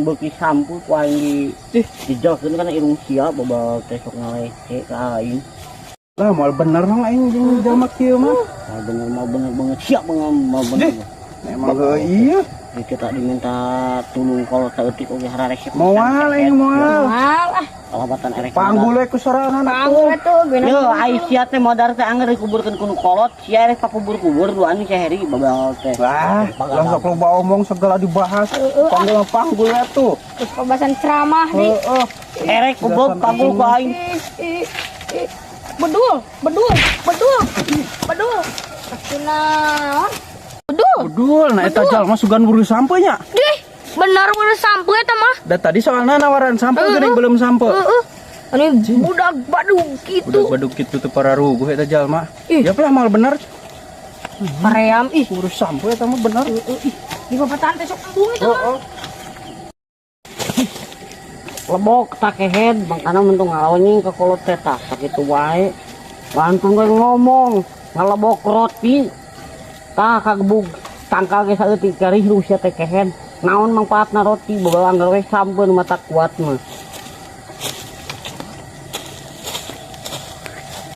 beuki sampu ku aing dijauhkeun kana irung sia babal teh sok ngalece ka aing. Lah moal bener dong aing jeung jalma kieu mah. Mau bener banget siap mau bener. Emang iya. Kita diminta tulung kalau saeutik oge hararesep. Moal aing moal. Moal ah. Kalabatan erek. Panggul we ku sorangan Panggul atuh geuna. Yo ai sia teh modar teh anger dikuburkeun ku nu kolot, sia erek pakubur-kubur duaan si Heri babal teh. Lah, sok loba omong segala dibahas. Panggul atuh. Terus pembahasan ceramah nih. Heeh. Erek goblok panggul ku aing. Bedul. Astunaon? Bedul, nah eta jalma sugan buru sampe nya. Dih, bener bener sampe eta mah. Da tadi soalna nawaran sampe geuning belum sampe. Ini budak badug gitu. Budak badug kitu teu para ruguh eta jalma. Ya lah mal bener. Paream ih. Urus sampe eta mah bener. Di babatan teh sok embung itu mah. Lebok takehead bangkana mentung ngalonying ke kolot teh tah sakitu wae. Lantun gue ngomong ngalebok roti. Tah kagebug tangkal ge saeutik karih lu sia teh kehead. Naon mangpaatna roti babal anggar we sampeun mata kuat mah.